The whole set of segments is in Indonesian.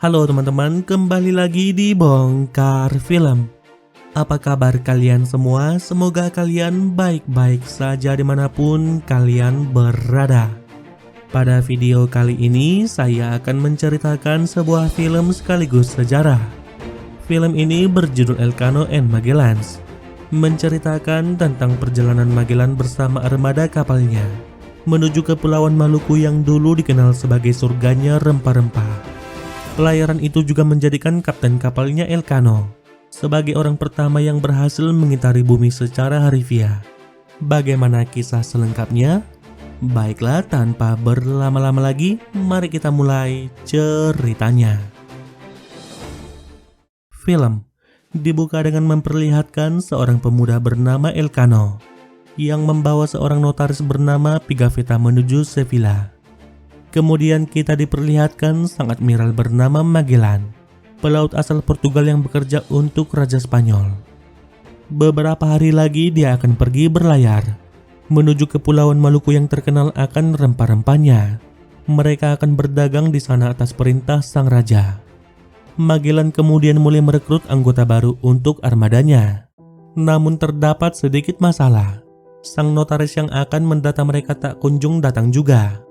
Halo teman-teman, kembali lagi di Bongkar Film. Apa kabar kalian semua? Semoga kalian baik-baik saja dimanapun kalian berada. Pada video kali ini, saya akan menceritakan sebuah film sekaligus sejarah. Film ini berjudul Elcano and Magellans, menceritakan tentang perjalanan Magellan bersama armada kapalnya menuju Kepulauan Maluku yang dulu dikenal sebagai surganya rempah-rempah. Pelayaran itu juga menjadikan kapten kapalnya Elcano sebagai orang pertama yang berhasil mengitari bumi secara harfiah. Bagaimana kisah selengkapnya? Baiklah, tanpa berlama-lama lagi, mari kita mulai ceritanya. Film dibuka dengan memperlihatkan seorang pemuda bernama Elcano yang membawa seorang notaris bernama Pigafetta menuju Sevilla. Kemudian kita diperlihatkan sang admiral bernama Magellan, pelaut asal Portugal yang bekerja untuk Raja Spanyol. Beberapa hari lagi dia akan pergi berlayar menuju Kepulauan Maluku yang terkenal akan rempah-rempahnya. Mereka akan berdagang di sana atas perintah sang raja. Magellan kemudian mulai merekrut anggota baru untuk armadanya. Namun terdapat sedikit masalah. Sang notaris yang akan mendata mereka tak kunjung datang juga.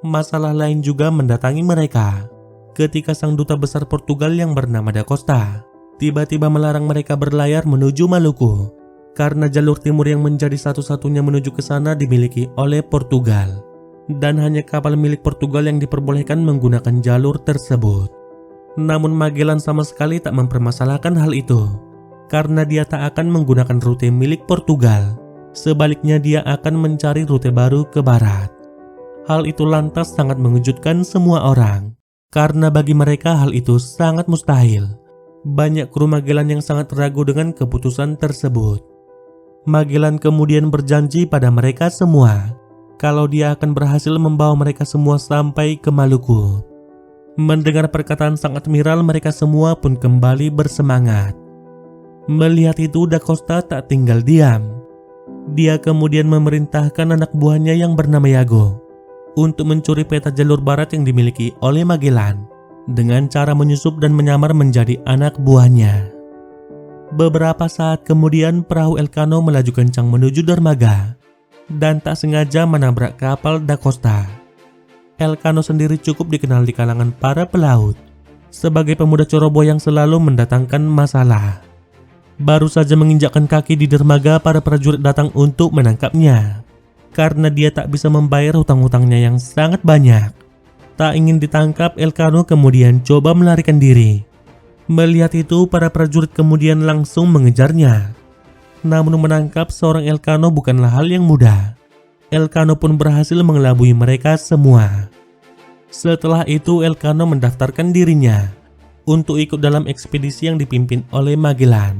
Masalah lain juga mendatangi mereka ketika sang duta besar Portugal yang bernama Da Costa tiba-tiba melarang mereka berlayar menuju Maluku karena jalur timur yang menjadi satu-satunya menuju ke sana dimiliki oleh Portugal dan hanya kapal milik Portugal yang diperbolehkan menggunakan jalur tersebut. Namun Magellan sama sekali tak mempermasalahkan hal itu karena dia tak akan menggunakan rute milik Portugal. Sebaliknya dia akan mencari rute baru ke barat. Hal itu lantas sangat mengejutkan semua orang, karena bagi mereka hal itu sangat mustahil. Banyak kru Magellan yang sangat ragu dengan keputusan tersebut. Magellan kemudian berjanji pada mereka semua, kalau dia akan berhasil membawa mereka semua sampai ke Maluku. Mendengar perkataan sang admiral, mereka semua pun kembali bersemangat. Melihat itu, Da Costa tak tinggal diam. Dia kemudian memerintahkan anak buahnya yang bernama Iago untuk mencuri peta jalur barat yang dimiliki oleh Magellan dengan cara menyusup dan menyamar menjadi anak buahnya. Beberapa saat kemudian perahu Elcano melaju kencang menuju dermaga dan tak sengaja menabrak kapal Da Costa. Elcano sendiri cukup dikenal di kalangan para pelaut sebagai pemuda ceroboh yang selalu mendatangkan masalah. Baru saja menginjakkan kaki di dermaga, para prajurit datang untuk menangkapnya karena dia tak bisa membayar hutang-hutangnya yang sangat banyak. Tak ingin ditangkap, Elcano kemudian coba melarikan diri. Melihat itu, para prajurit kemudian langsung mengejarnya. Namun menangkap seorang Elcano bukanlah hal yang mudah. Elcano pun berhasil mengelabui mereka semua. Setelah itu, Elcano mendaftarkan dirinya untuk ikut dalam ekspedisi yang dipimpin oleh Magellan.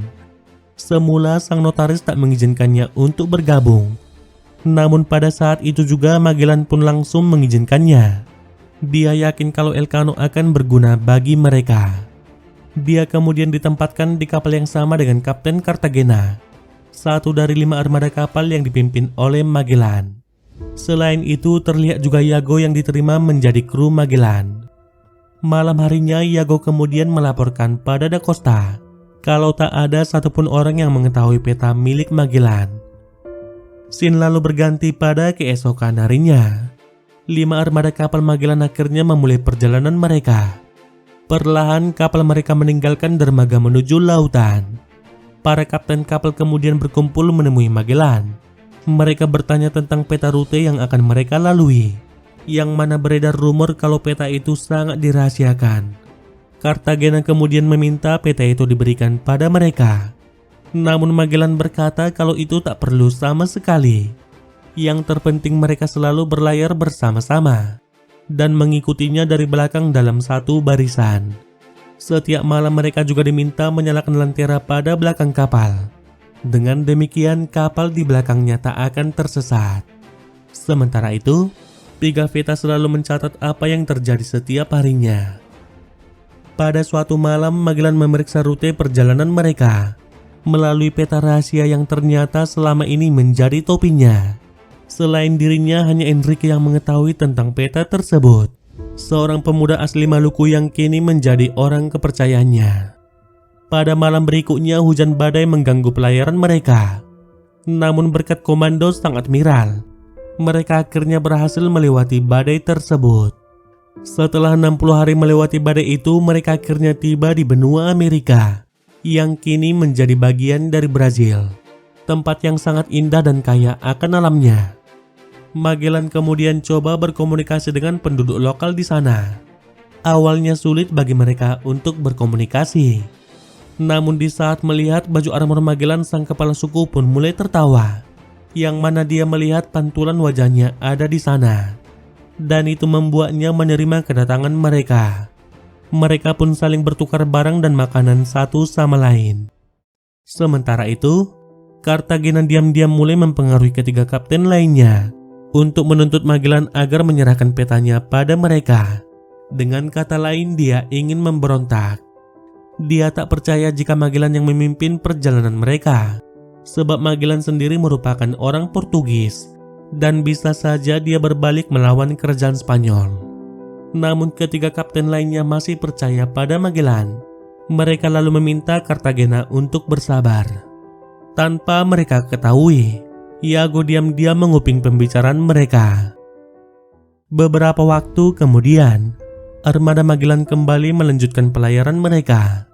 Semula sang notaris tak mengizinkannya untuk bergabung. Namun pada saat itu juga Magellan pun langsung mengizinkannya. Dia yakin kalau Elcano akan berguna bagi mereka. Dia kemudian ditempatkan di kapal yang sama dengan Kapten Cartagena, satu dari 5 armada kapal yang dipimpin oleh Magellan. Selain itu terlihat juga Iago yang diterima menjadi kru Magellan. Malam harinya Iago kemudian melaporkan pada Da Costa kalau tak ada satupun orang yang mengetahui peta milik Magellan. Scene lalu berganti pada keesokan harinya. 5 armada kapal Magellan akhirnya memulai perjalanan mereka. Perlahan kapal mereka meninggalkan dermaga menuju lautan. Para kapten kapal kemudian berkumpul menemui Magellan. Mereka bertanya tentang peta rute yang akan mereka lalui, yang mana beredar rumor kalau peta itu sangat dirahasiakan. Cartagena kemudian meminta peta itu diberikan pada mereka. Namun Magellan berkata kalau itu tak perlu sama sekali. Yang terpenting mereka selalu berlayar bersama-sama dan mengikutinya dari belakang dalam satu barisan. Setiap malam mereka juga diminta menyalakan lentera pada belakang kapal. Dengan demikian kapal di belakangnya tak akan tersesat. Sementara itu, Pigafetta selalu mencatat apa yang terjadi setiap harinya. Pada suatu malam Magellan memeriksa rute perjalanan mereka melalui peta rahasia yang ternyata selama ini menjadi topinya. Selain dirinya, hanya Enrique yang mengetahui tentang peta tersebut. seorang pemuda asli Maluku yang kini menjadi orang kepercayaannya. Pada malam berikutnya hujan badai mengganggu pelayaran mereka. Namun berkat komando sang admiral, mereka akhirnya berhasil melewati badai tersebut. Setelah 60 hari melewati badai itu, mereka akhirnya tiba di benua Amerika yang kini menjadi bagian dari Brazil, tempat yang sangat indah dan kaya akan alamnya. Magellan kemudian coba berkomunikasi dengan penduduk lokal di sana. Awalnya sulit bagi mereka untuk berkomunikasi. Namun di saat melihat baju armor Magellan, sang kepala suku pun mulai tertawa, yang mana dia melihat pantulan wajahnya ada di sana. Dan itu membuatnya menerima kedatangan mereka. Mereka pun saling bertukar barang dan makanan satu sama lain. Sementara itu, Cartagena diam-diam mulai mempengaruhi ketiga kapten lainnya untuk menuntut Magellan agar menyerahkan petanya pada mereka. Dengan kata lain, dia ingin memberontak. Dia tak percaya jika Magellan yang memimpin perjalanan mereka, sebab Magellan sendiri merupakan orang Portugis dan bisa saja dia berbalik melawan kerajaan Spanyol. Namun ketiga kapten lainnya masih percaya pada Magellan. Mereka lalu meminta Cartagena untuk bersabar. Tanpa mereka ketahui, Iago diam-diam menguping pembicaraan mereka. Beberapa waktu kemudian, armada Magellan kembali melanjutkan pelayaran mereka.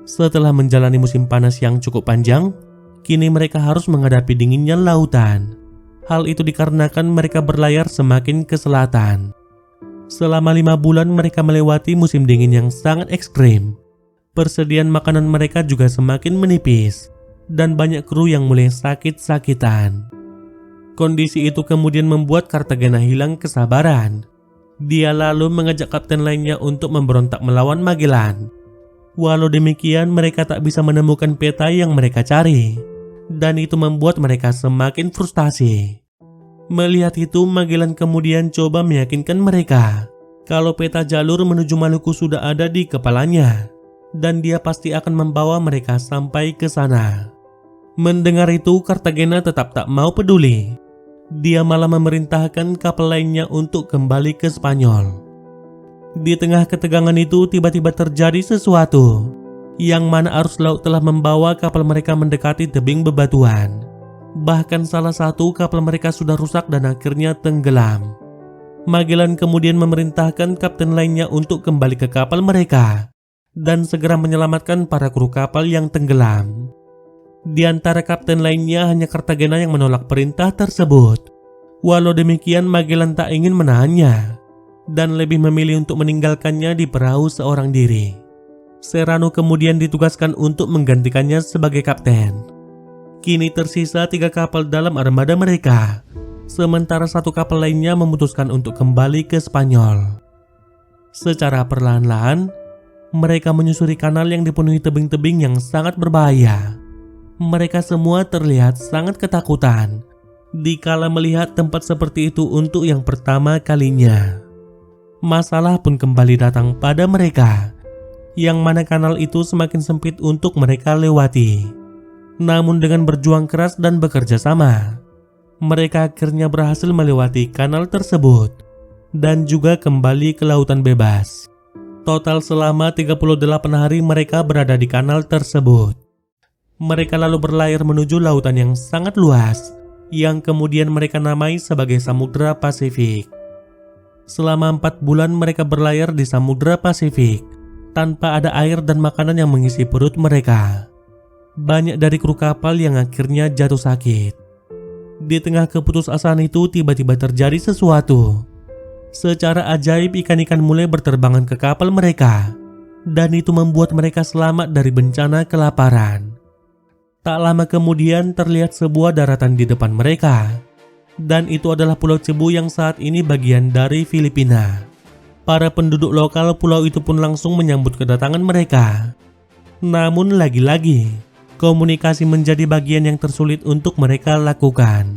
Setelah menjalani musim panas yang cukup panjang, kini mereka harus menghadapi dinginnya lautan. Hal itu dikarenakan mereka berlayar semakin ke selatan. Selama 5 bulan mereka melewati musim dingin yang sangat ekstrim. Persediaan makanan mereka juga semakin menipis, dan banyak kru yang mulai sakit-sakitan. Kondisi itu kemudian membuat Cartagena hilang kesabaran. Dia lalu mengajak kapten lainnya untuk memberontak melawan Magellan. Walau demikian, mereka tak bisa menemukan peta yang mereka cari, dan itu membuat mereka semakin frustasi. Melihat itu, Magellan kemudian coba meyakinkan mereka kalau peta jalur menuju Maluku sudah ada di kepalanya, dan dia pasti akan membawa mereka sampai ke sana. Mendengar itu, Cartagena tetap tak mau peduli. Dia malah memerintahkan kapal lainnya untuk kembali ke Spanyol. Di tengah ketegangan itu, tiba-tiba terjadi sesuatu, yang mana arus laut telah membawa kapal mereka mendekati tebing bebatuan. Bahkan salah satu kapal mereka sudah rusak dan akhirnya tenggelam. Magellan kemudian memerintahkan kapten lainnya untuk kembali ke kapal mereka dan segera menyelamatkan para kru kapal yang tenggelam. Di antara kapten lainnya hanya Cartagena yang menolak perintah tersebut. Walau demikian, Magellan tak ingin menahannya dan lebih memilih untuk meninggalkannya di perahu seorang diri. Serrano kemudian ditugaskan untuk menggantikannya sebagai kapten. Kini tersisa 3 kapal dalam armada mereka, sementara 1 kapal lainnya memutuskan untuk kembali ke Spanyol. Secara perlahan-lahan, mereka menyusuri kanal yang dipenuhi tebing-tebing yang sangat berbahaya. Mereka semua terlihat sangat ketakutan dikala melihat tempat seperti itu untuk yang pertama kalinya. Masalah pun kembali datang pada mereka, yang mana kanal itu semakin sempit untuk mereka lewati. Namun dengan berjuang keras dan bekerja sama, mereka akhirnya berhasil melewati kanal tersebut dan juga kembali ke lautan bebas. Total selama 38 hari mereka berada di kanal tersebut. Mereka lalu berlayar menuju lautan yang sangat luas, yang kemudian mereka namai sebagai Samudra Pasifik. Selama 4 bulan mereka berlayar di Samudra Pasifik tanpa ada air dan makanan yang mengisi perut mereka. Banyak dari kru kapal yang akhirnya jatuh sakit. Di tengah keputusasaan itu tiba-tiba terjadi sesuatu. Secara ajaib ikan-ikan mulai berterbangan ke kapal mereka, dan itu membuat mereka selamat dari bencana kelaparan. Tak lama kemudian terlihat sebuah daratan di depan mereka, dan itu adalah Pulau Cebu yang saat ini bagian dari Filipina. Para penduduk lokal pulau itu pun langsung menyambut kedatangan mereka. Namun lagi-lagi, komunikasi menjadi bagian yang tersulit untuk mereka lakukan.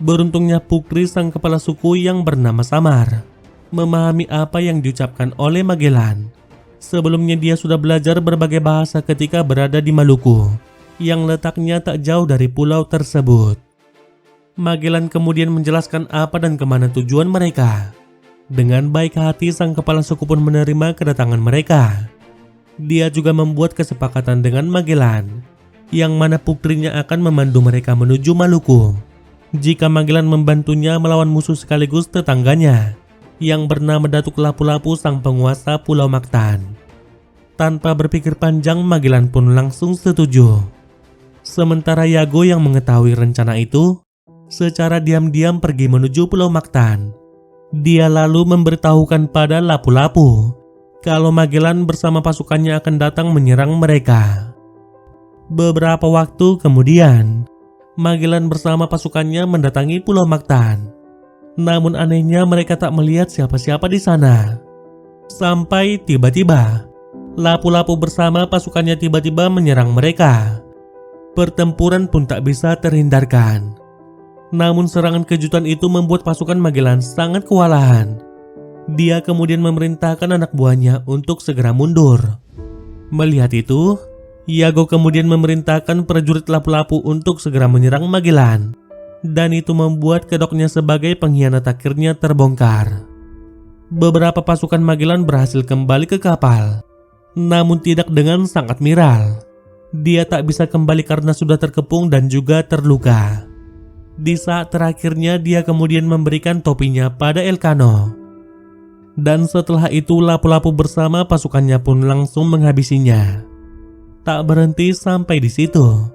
Beruntungnya Pukri, sang kepala suku yang bernama Samar, memahami apa yang diucapkan oleh Magellan. Sebelumnya dia sudah belajar berbagai bahasa ketika berada di Maluku, yang letaknya tak jauh dari pulau tersebut. Magellan kemudian menjelaskan apa dan kemana tujuan mereka. Dengan baik hati sang kepala suku pun menerima kedatangan mereka. Dia juga membuat kesepakatan dengan Magellan, yang mana putrinya akan memandu mereka menuju Maluku. Jika Magellan membantunya melawan musuh sekaligus tetangganya, yang bernama Datuk Lapu-Lapu sang penguasa Pulau Mactan. Tanpa berpikir panjang, Magellan pun langsung setuju. Sementara Yago yang mengetahui rencana itu, secara diam-diam pergi menuju Pulau Mactan. Dia lalu memberitahukan pada Lapu-Lapu kalau Magellan bersama pasukannya akan datang menyerang mereka. Beberapa waktu kemudian, Magellan bersama pasukannya mendatangi Pulau Mactan. Namun anehnya mereka tak melihat siapa-siapa di sana. Sampai tiba-tiba, Lapu-Lapu bersama pasukannya tiba-tiba menyerang mereka. Pertempuran pun tak bisa terhindarkan. Namun serangan kejutan itu membuat pasukan Magellan sangat kewalahan. Dia kemudian memerintahkan anak buahnya untuk segera mundur. Melihat itu, Yago kemudian memerintahkan prajurit Lapu-Lapu untuk segera menyerang Magellan. Dan itu membuat kedoknya sebagai pengkhianat akhirnya terbongkar. Beberapa pasukan Magellan berhasil kembali ke kapal. Namun tidak dengan sang admiral. Dia tak bisa kembali karena sudah terkepung dan juga terluka. Di saat terakhirnya dia kemudian memberikan topinya pada Elcano. Dan setelah itu Lapu-Lapu bersama pasukannya pun langsung menghabisinya. Tak berhenti sampai di situ.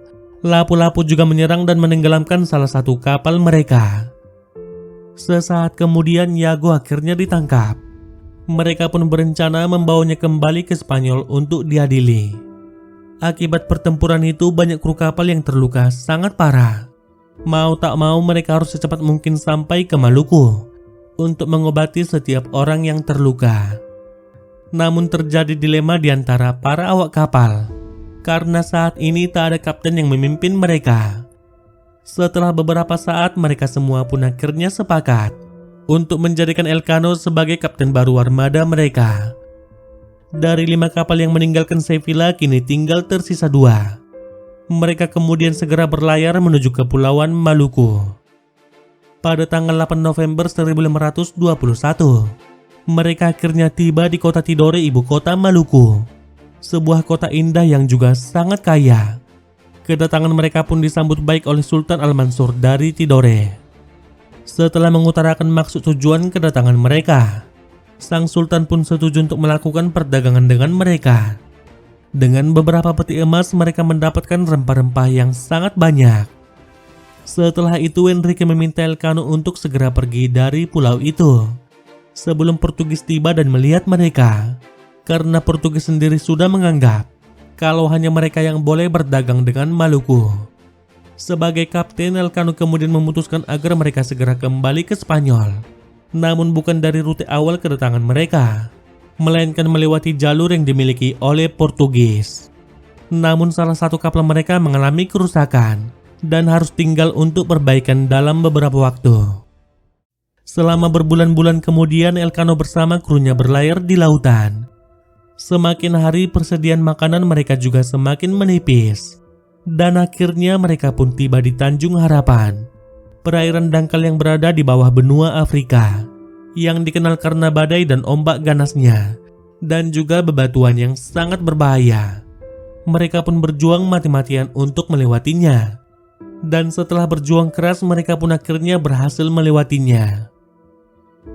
Lapu-Lapu juga menyerang dan menenggelamkan salah satu kapal mereka. Sesaat kemudian Yago akhirnya ditangkap. Mereka pun berencana membawanya kembali ke Spanyol untuk diadili. Akibat pertempuran itu banyak kru kapal yang terluka sangat parah. Mau tak mau mereka harus secepat mungkin sampai ke Maluku untuk mengobati setiap orang yang terluka. Namun terjadi dilema di antara para awak kapal, karena saat ini tak ada kapten yang memimpin mereka. Setelah beberapa saat mereka semua pun akhirnya sepakat untuk menjadikan Elcano sebagai kapten baru armada mereka. Dari 5 kapal yang meninggalkan Sevilla kini tinggal tersisa 2. Mereka kemudian segera berlayar menuju Kepulauan Maluku. Pada tanggal 8 November 1521, mereka akhirnya tiba di kota Tidore, ibu kota Maluku. Sebuah kota indah yang juga sangat kaya. Kedatangan mereka pun disambut baik oleh Sultan Al-Mansur dari Tidore. Setelah mengutarakan maksud tujuan kedatangan mereka, sang sultan pun setuju untuk melakukan perdagangan dengan mereka. Dengan beberapa peti emas mereka mendapatkan rempah-rempah yang sangat banyak. Setelah itu Enrique meminta Elcano untuk segera pergi dari pulau itu sebelum Portugis tiba dan melihat mereka, karena Portugis sendiri sudah menganggap kalau hanya mereka yang boleh berdagang dengan Maluku. Sebagai kapten, Elcano kemudian memutuskan agar mereka segera kembali ke Spanyol, namun bukan dari rute awal kedatangan mereka, melainkan melewati jalur yang dimiliki oleh Portugis. Namun salah satu kapal mereka mengalami kerusakan dan harus tinggal untuk perbaikan dalam beberapa waktu. Selama berbulan-bulan kemudian Elcano bersama krunya berlayar di lautan. Semakin hari persediaan makanan mereka juga semakin menipis. Dan akhirnya mereka pun tiba di Tanjung Harapan, perairan dangkal yang berada di bawah benua Afrika, yang dikenal karena badai dan ombak ganasnya, dan juga bebatuan yang sangat berbahaya. Mereka pun berjuang mati-matian untuk melewatinya. Dan setelah berjuang keras mereka pun akhirnya berhasil melewatinya.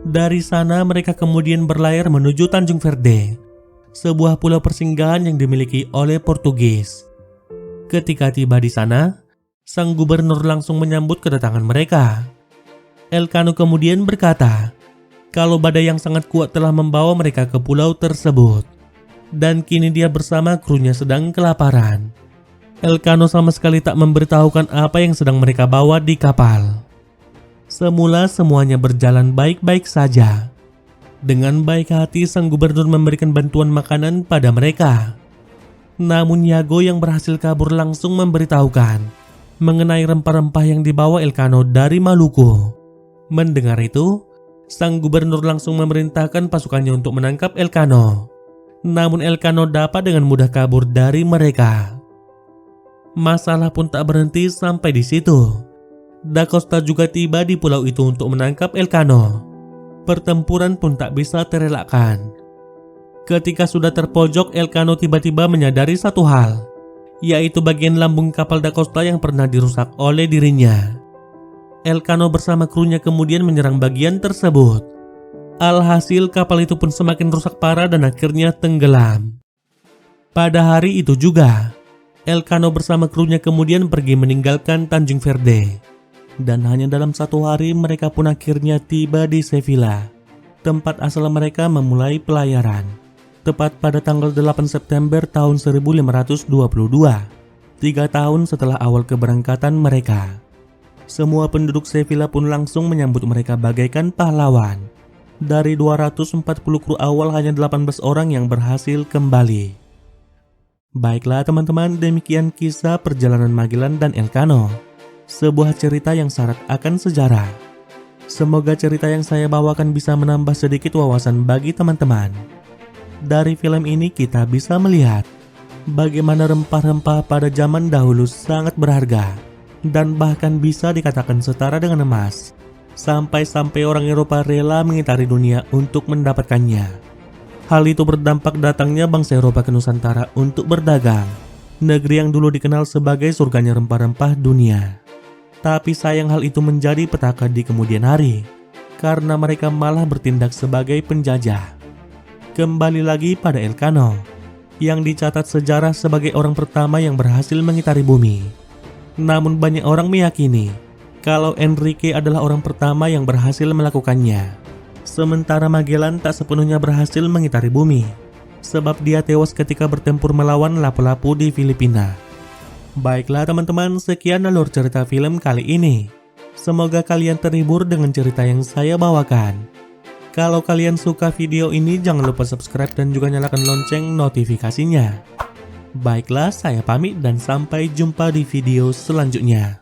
Dari sana mereka kemudian berlayar menuju Tanjung Verde, sebuah pulau persinggahan yang dimiliki oleh Portugis. Ketika tiba di sana, sang gubernur langsung menyambut kedatangan mereka. Elcano kemudian berkata kalau badai yang sangat kuat telah membawa mereka ke pulau tersebut, dan kini dia bersama krunya sedang kelaparan. Elcano sama sekali tak memberitahukan apa yang sedang mereka bawa di kapal. Semula semuanya berjalan baik-baik saja. Dengan baik hati sang gubernur memberikan bantuan makanan pada mereka. Namun Yago yang berhasil kabur langsung memberitahukan mengenai rempah-rempah yang dibawa Elcano dari Maluku. Mendengar itu, sang gubernur langsung memerintahkan pasukannya untuk menangkap Elcano. Namun Elcano dapat dengan mudah kabur dari mereka. Masalah pun tak berhenti sampai di situ. Da Costa juga tiba di pulau itu untuk menangkap Elcano. Pertempuran pun tak bisa terelakkan. Ketika sudah terpojok, Elcano tiba-tiba menyadari satu hal, yaitu bagian lambung kapal Da Costa yang pernah dirusak oleh dirinya. Elcano bersama krunya kemudian menyerang bagian tersebut. Alhasil kapal itu pun semakin rusak parah dan akhirnya tenggelam. Pada hari itu juga, Elcano bersama krunya kemudian pergi meninggalkan Tanjung Verde. Dan hanya dalam 1 hari mereka pun akhirnya tiba di Sevilla, tempat asal mereka memulai pelayaran. Tepat pada tanggal 8 September tahun 1522, 3 tahun setelah awal keberangkatan mereka. Semua penduduk Sevilla pun langsung menyambut mereka bagaikan pahlawan. Dari 240 kru awal hanya 18 orang yang berhasil kembali. Baiklah teman-teman, demikian kisah perjalanan Magellan dan Elcano. Sebuah cerita yang syarat akan sejarah. Semoga cerita yang saya bawakan bisa menambah sedikit wawasan bagi teman-teman. Dari film ini kita bisa melihat bagaimana rempah-rempah pada zaman dahulu sangat berharga dan bahkan bisa dikatakan setara dengan emas. Sampai-sampai orang Eropa rela mengitari dunia untuk mendapatkannya. Hal itu berdampak datangnya bangsa Eropa ke Nusantara untuk berdagang, negeri yang dulu dikenal sebagai surganya rempah-rempah dunia. Tapi sayang hal itu menjadi petaka di kemudian hari, karena mereka malah bertindak sebagai penjajah. Kembali lagi pada Elcano, yang dicatat sejarah sebagai orang pertama yang berhasil mengitari bumi. Namun banyak orang meyakini kalau Enrique adalah orang pertama yang berhasil melakukannya. Sementara Magellan tak sepenuhnya berhasil mengitari bumi, sebab dia tewas ketika bertempur melawan lapu-lapu di Filipina. Baiklah teman-teman, sekian alur cerita film kali ini. Semoga kalian terhibur dengan cerita yang saya bawakan. Kalau kalian suka video ini, jangan lupa subscribe dan juga nyalakan lonceng notifikasinya. Baiklah, saya pamit dan sampai jumpa di video selanjutnya.